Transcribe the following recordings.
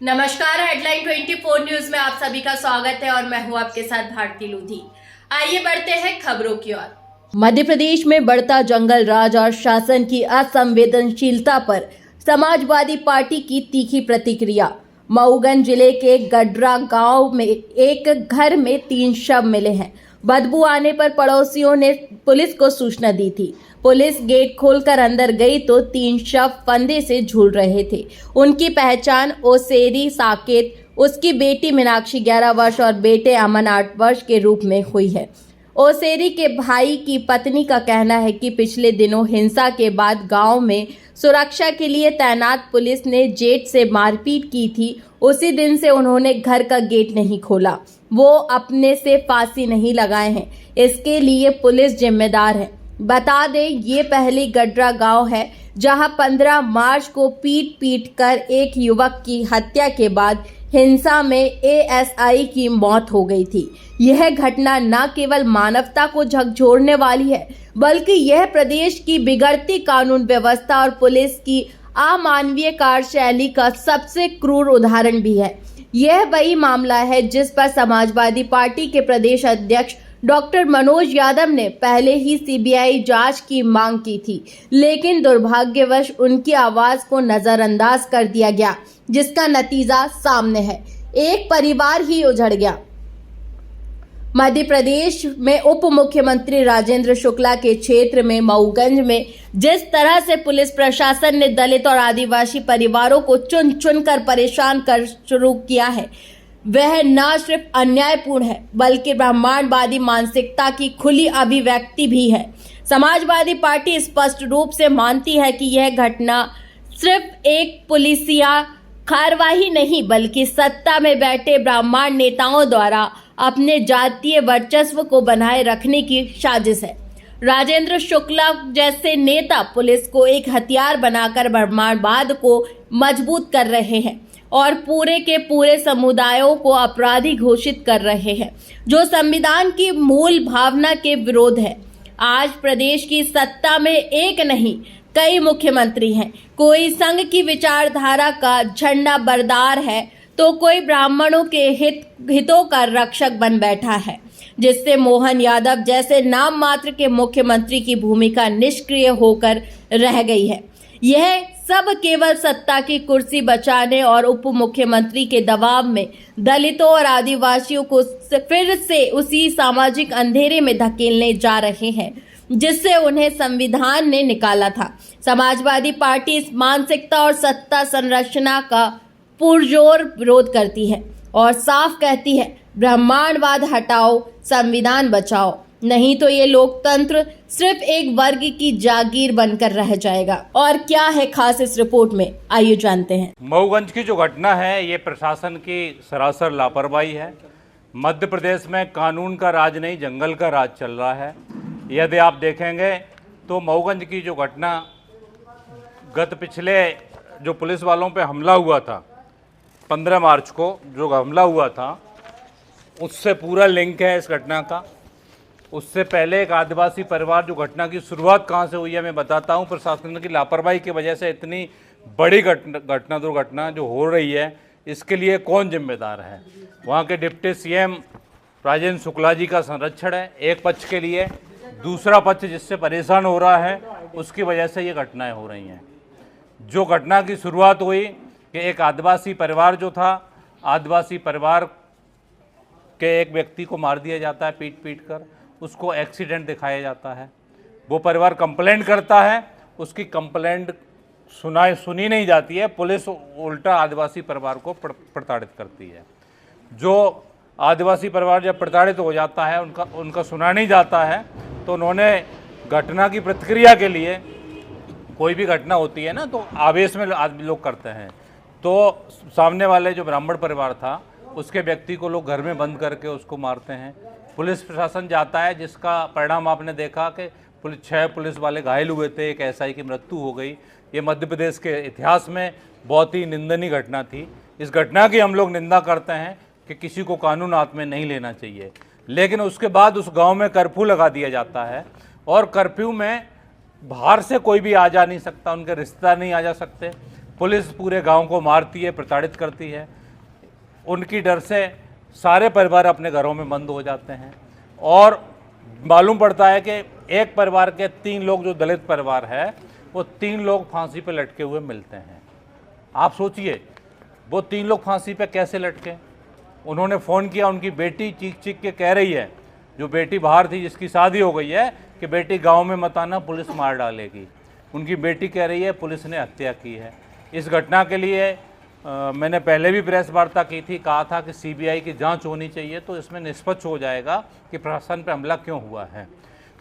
नमस्कार, headline 24 news में आप सभी का स्वागत है और मैं हूं आपके साथ भारती लूधी। आइए बढ़ते हैं खबरों की ओर। मध्य प्रदेश में बढ़ता जंगल राज और शासन की असंवेदनशीलता पर समाजवादी पार्टी की तीखी प्रतिक्रिया। मऊगंज जिले के गडरा गांव में एक घर में 3 शव मिले हैं। बदबू आने पर पड़ोसियों ने पुलिस को सूचना दी थी। पुलिस गेट खोलकर अंदर गई तो 3 शव फंदे से झूल रहे थे। उनकी पहचान ओसेरी साकेत, उसकी बेटी मीनाक्षी 11 वर्ष और बेटे अमन 8 वर्ष के रूप में हुई है। ओसेरी के भाई की पत्नी का कहना है कि पिछले दिनों हिंसा के बाद गांव में सुरक्षा के लिए तैनात पुलिस ने जेट से मारपीट की थी। उसी दिन से उन्होंने घर का गेट नहीं खोला। वो अपने से फांसी नहीं लगाए हैं, इसके लिए पुलिस जिम्मेदार है। बता दें, ये पहली गडरा गांव है जहां 15 मार्च को पीट कर एक युवक की हत्या के बाद हिंसा में एएसआई की मौत हो गई थी। यह घटना न केवल मानवता को झकझोरने वाली है, बल्कि यह प्रदेश की बिगड़ती कानून व्यवस्था और पुलिस की अमानवीय कार्यशैली का सबसे क्रूर उदाहरण भी है। यह वही मामला है जिस पर समाजवादी पार्टी के प्रदेश अध्यक्ष डॉक्टर मनोज यादव ने पहले ही सीबीआई जांच की मांग की थी, लेकिन दुर्भाग्यवश उनकी आवाज को नजरअंदाज कर दिया गया, जिसका नतीजा सामने है। एक परिवार ही उजड़ गया। मध्य प्रदेश में उप मुख्यमंत्री राजेंद्र शुक्ला के क्षेत्र में मऊगंज में जिस तरह से पुलिस प्रशासन ने दलित और आदिवासी परिवारों को चुन चुन कर परेशान कर शुरू किया है, वह न सिर्फ अन्यायपूर्ण है बल्कि ब्रह्मांडवादी मानसिकता की खुली अभिव्यक्ति भी है। समाजवादी पार्टी स्पष्ट रूप से मानती है कि यह घटना सिर्फ एक पुलिसिया कार्रवाई नहीं बल्कि सत्ता में बैठे ब्राह्मण नेताओं द्वारा अपने जातीय वर्चस्व को बनाए रखने की साजिश है। राजेंद्र शुक्ला जैसे नेता पुलिस को एक हथियार बनाकर ब्राह्मणवाद को मजबूत कर रहे हैं और पूरे के पूरे समुदायों को अपराधी घोषित कर रहे हैं, जो संविधान की मूल भावना के विरोध है। आज प्रदेश की सत्ता में एक नहीं कई मुख्यमंत्री हैं। कोई संघ की विचारधारा का झंडा बरदार है तो कोई ब्राह्मणों के हितों का रक्षक बन बैठा है, जिससे मोहन यादव जैसे नाम मात्र के मुख्यमंत्री की भूमिका निष्क्रिय होकर रह गई है। यह सब केवल सत्ता की कुर्सी बचाने और उप मुख्यमंत्री के दबाव में दलितों और आदिवासियों को फिर से उसी सामाजिक अंधेरे में धकेलने जा रहे हैं जिससे उन्हें संविधान ने निकाला था। समाजवादी पार्टी इस मानसिकता और सत्ता संरचना का पुरजोर विरोध करती है और साफ कहती है, ब्रह्मांडवाद हटाओ, संविधान बचाओ, नहीं तो ये लोकतंत्र सिर्फ एक वर्ग की जागीर बनकर रह जाएगा। और क्या है खास इस रिपोर्ट में, आइए जानते हैं। मऊगंज की जो घटना है ये प्रशासन की सरासर लापरवाही है। मध्य प्रदेश में कानून का राज नहीं, जंगल का राज चल रहा है। यदि आप देखेंगे तो मऊगंज की जो घटना पिछले जो पुलिस वालों पे हमला हुआ था 15 मार्च को जो हमला हुआ था, उससे पूरा लिंक है इस घटना का। उससे पहले एक आदिवासी परिवार जो घटना की शुरुआत कहाँ से हुई है मैं बताता हूँ। प्रशासन की लापरवाही की वजह से इतनी बड़ी दुर्घटना जो हो रही है, इसके लिए कौन जिम्मेदार है? वहाँ के डिप्टी सीएम राजेंद्र शुक्ला जी का संरक्षण है एक पक्ष के लिए, दूसरा पक्ष जिससे परेशान हो रहा है उसकी वजह से ये घटनाएं हो रही हैं। जो घटना की शुरुआत हुई कि एक आदिवासी परिवार जो था, आदिवासी परिवार के एक व्यक्ति को मार दिया जाता है पीट कर, उसको एक्सीडेंट दिखाया जाता है। वो परिवार कंप्लेंट करता है, उसकी कंप्लेंट सुनी नहीं जाती है। पुलिस उल्टा आदिवासी परिवार को प्रताड़ित करती है। जो आदिवासी परिवार जब प्रताड़ित हो जाता है, उनका सुना नहीं जाता है, तो उन्होंने घटना की प्रतिक्रिया के लिए, कोई भी घटना होती है ना तो आवेश में आदमी लोग करते हैं, तो सामने वाले जो ब्राह्मण परिवार था उसके व्यक्ति को लोग घर में बंद करके उसको मारते हैं। पुलिस प्रशासन जाता है, जिसका परिणाम आपने देखा कि 6 पुलिस वाले घायल हुए थे, एक एसआई की मृत्यु हो गई। ये मध्य प्रदेश के इतिहास में बहुत ही निंदनीय घटना थी। इस घटना की हम लोग निंदा करते हैं कि किसी को कानून हाथ में नहीं लेना चाहिए, लेकिन उसके बाद उस गांव में कर्फ्यू लगा दिया जाता है और कर्फ्यू में बाहर से कोई भी आ जा नहीं सकता, उनके रिश्तेदार नहीं आ जा सकते। पुलिस पूरे गांव को मारती है, प्रताड़ित करती है। उनकी डर से सारे परिवार अपने घरों में बंद हो जाते हैं और मालूम पड़ता है कि एक परिवार के 3 लोग, जो दलित परिवार है, वो 3 लोग फांसी पे लटके हुए मिलते हैं। आप सोचिए वो 3 लोग फांसी पे कैसे लटके। उन्होंने फ़ोन किया, उनकी बेटी चीख चीख के कह रही है, जो बेटी बाहर थी जिसकी शादी हो गई है, कि बेटी गांव में मत आना, पुलिस मार डालेगी। उनकी बेटी कह रही है पुलिस ने हत्या की है। इस घटना के लिए मैंने पहले भी प्रेस वार्ता की थी, कहा था कि सीबीआई की जांच होनी चाहिए, तो इसमें निष्पक्ष हो जाएगा कि प्रशासन पर हमला क्यों हुआ है।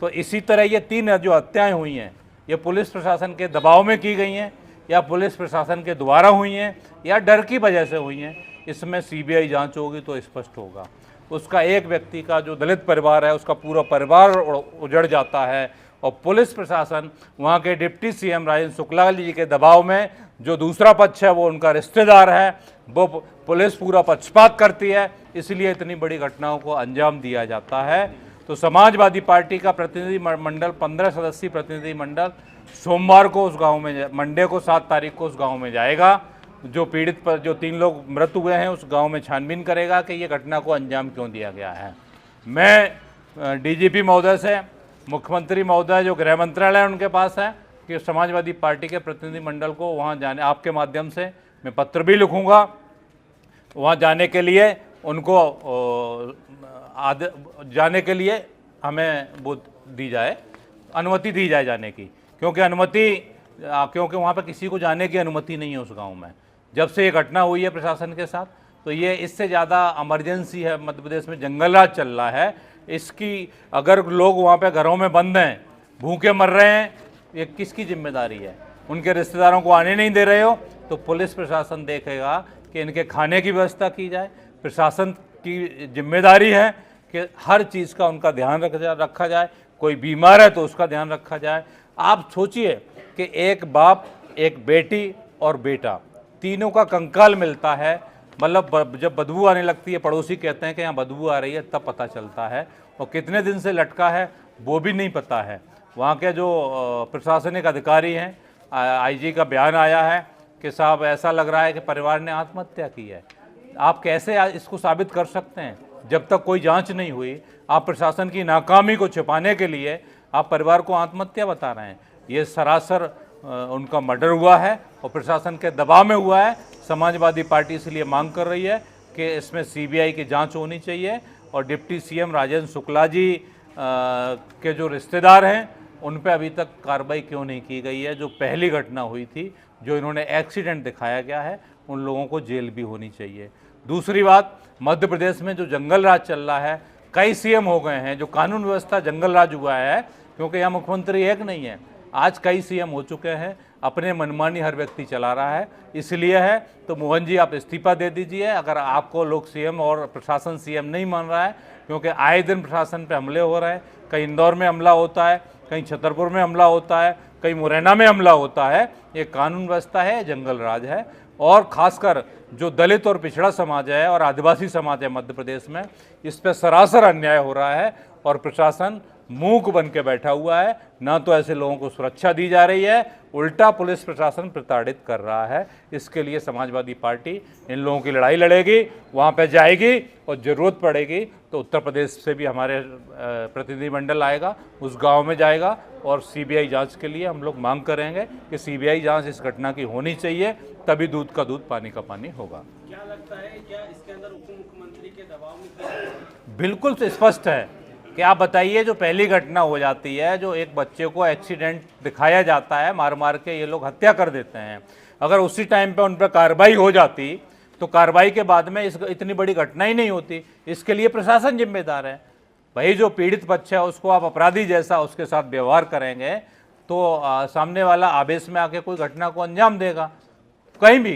तो इसी तरह ये 3 जो हत्याएं हुई हैं, ये पुलिस प्रशासन के दबाव में की गई हैं या पुलिस प्रशासन के द्वारा हुई हैं या डर की वजह से हुई हैं, इसमें सीबीआई जांच होगी तो स्पष्ट होगा। उसका एक व्यक्ति का, जो दलित परिवार है, उसका पूरा परिवार उजड़ जाता है और पुलिस प्रशासन, वहाँ के डिप्टी सीएम राजेंद्र शुक्ला जी के दबाव में, जो दूसरा पक्ष है वो उनका रिश्तेदार है, वो पुलिस पूरा पक्षपात करती है, इसलिए इतनी बड़ी घटनाओं को अंजाम दिया जाता है। तो समाजवादी पार्टी का प्रतिनिधि मंडल, 15 सदस्यीय प्रतिनिधि मंडल सोमवार को उस गांव में, मंडे को 7 तारीख को उस गांव में जाएगा। जो पीड़ित पर जो 3 लोग मृत हुए हैं, उस गांव में छानबीन करेगा कि ये घटना को अंजाम क्यों दिया गया है। मैं डीजीपी महोदय से, मुख्यमंत्री महोदय जो गृह मंत्रालय उनके पास है, कि समाजवादी पार्टी के प्रतिनिधि मंडल को वहाँ जाने, आपके माध्यम से मैं पत्र भी लिखूँगा, वहाँ जाने के लिए उनको जाने के लिए हमें वो दी जाए, अनुमति दी जाए जाने की, क्योंकि वहाँ पर किसी को जाने की अनुमति नहीं है उस गांव में। जब से ये घटना हुई है प्रशासन के साथ, तो ये इससे ज़्यादा इमरजेंसी है। मध्य प्रदेश में जंगल राज चल रहा है, इसकी अगर लोग वहाँ पे घरों में बंद हैं, भूखे मर रहे हैं, ये किसकी जिम्मेदारी है? उनके रिश्तेदारों को आने नहीं दे रहे हो तो पुलिस प्रशासन देखेगा कि इनके खाने की व्यवस्था की जाए। प्रशासन की जिम्मेदारी है कि हर चीज़ का उनका ध्यान रखा जाए। कोई बीमार है तो उसका ध्यान रखा जाए। आप सोचिए कि एक बाप, एक बेटी और बेटा, तीनों का कंकाल मिलता है। मतलब जब बदबू आने लगती है, पड़ोसी कहते हैं कि यहाँ बदबू आ रही है, तब पता चलता है। और कितने दिन से लटका है वो भी नहीं पता है। वहाँ के जो प्रशासनिक अधिकारी हैं, आईजी का बयान आया है कि साहब ऐसा लग रहा है कि परिवार ने आत्महत्या की है। आप कैसे इसको साबित कर सकते हैं? जब तक कोई जांच नहीं हुई, आप प्रशासन की नाकामी को छिपाने के लिए आप परिवार को आत्महत्या बता रहे हैं। ये सरासर उनका मर्डर हुआ है और प्रशासन के दबाव में हुआ है। समाजवादी पार्टी इसलिए मांग कर रही है कि इसमें सीबीआई की जांच होनी चाहिए और डिप्टी सीएम राजेंद्र शुक्ला जी के जो रिश्तेदार हैं उन पे अभी तक कार्रवाई क्यों नहीं की गई है। जो पहली घटना हुई थी, जो इन्होंने एक्सीडेंट दिखाया गया है, उन लोगों को जेल भी होनी चाहिए। दूसरी बात, मध्य प्रदेश में जो जंगल राज चल रहा है, कई सीएम हो गए हैं, जो कानून व्यवस्था जंगल राज हुआ है, क्योंकि यहाँ मुख्यमंत्री एक नहीं है, आज कई सीएम हो चुके हैं। अपने मनमानी हर व्यक्ति चला रहा है, इसलिए है। तो मोहन जी, आप इस्तीफा दे दीजिए अगर आपको लोग सीएम और प्रशासन सीएम नहीं मान रहा है, क्योंकि आए दिन प्रशासन पे हमले हो रहे हैं। कहीं इंदौर में हमला होता है, कहीं छतरपुर में हमला होता है, कहीं मुरैना में हमला होता है। ये कानून व्यवस्था है, जंगल राज है। और खासकर जो दलित और पिछड़ा समाज है और आदिवासी समाज है मध्य प्रदेश में, इस पर सरासर अन्याय हो रहा है और प्रशासन मूक बन के बैठा हुआ है। ना तो ऐसे लोगों को सुरक्षा दी जा रही है, उल्टा पुलिस प्रशासन प्रताड़ित कर रहा है। इसके लिए समाजवादी पार्टी इन लोगों की लड़ाई लड़ेगी, वहाँ पे जाएगी और ज़रूरत पड़ेगी तो उत्तर प्रदेश से भी हमारे प्रतिनिधिमंडल आएगा, उस गांव में जाएगा और सीबीआई जांच के लिए हम लोग मांग करेंगे कि सीबीआई जांच इस घटना की होनी चाहिए, तभी दूध का दूध पानी का पानी होगा। क्या लगता है, क्या इसके अंदर उप मुख्यमंत्री के दबाव में? बिल्कुल स्पष्ट है कि आप बताइए, जो पहली घटना हो जाती है, जो एक बच्चे को एक्सीडेंट दिखाया जाता है, मार मार के ये लोग हत्या कर देते हैं, अगर उसी टाइम पे उन पर कार्रवाई हो जाती तो कार्रवाई के बाद में इतनी बड़ी घटना ही नहीं होती। इसके लिए प्रशासन जिम्मेदार है। भाई, जो पीड़ित पक्ष है उसको आप अपराधी जैसा उसके साथ व्यवहार करेंगे तो सामने वाला आवेश में आके कोई घटना को अंजाम देगा। कहीं भी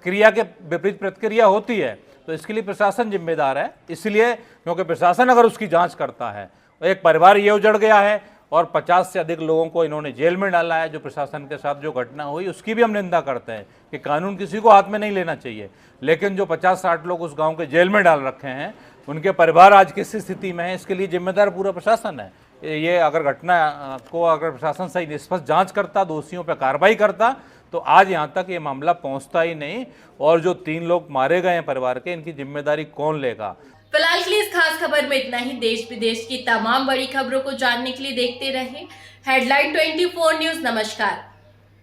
क्रिया के विपरीत प्रतिक्रिया होती है, तो इसके लिए प्रशासन जिम्मेदार है। इसलिए क्योंकि प्रशासन अगर उसकी जांच करता है, एक परिवार ये उजड़ गया है और 50 से अधिक लोगों को इन्होंने जेल में डाला है, जो प्रशासन के साथ जो घटना हुई उसकी भी हम निंदा करते हैं कि कानून किसी को हाथ में नहीं लेना चाहिए। लेकिन जो 50-60 लोग उस गांव के जेल में डाल रखे हैं, उनके परिवार आज किस स्थिति में है, इसके लिए जिम्मेदार पूरा प्रशासन है। ये अगर घटना को अगर प्रशासन सही निष्पक्ष जांच करता, दोषियों पर कार्रवाई करता, तो आज यहाँ तक ये मामला पहुँचता ही नहीं। और जो 3 लोग मारे गए हैं परिवार के, इनकी जिम्मेदारी कौन लेगा? फिलहाल के लिए इस खास खबर में इतना ही। देश विदेश की तमाम बड़ी खबरों को जानने के लिए देखते रहें हेडलाइन 24 न्यूज। नमस्कार।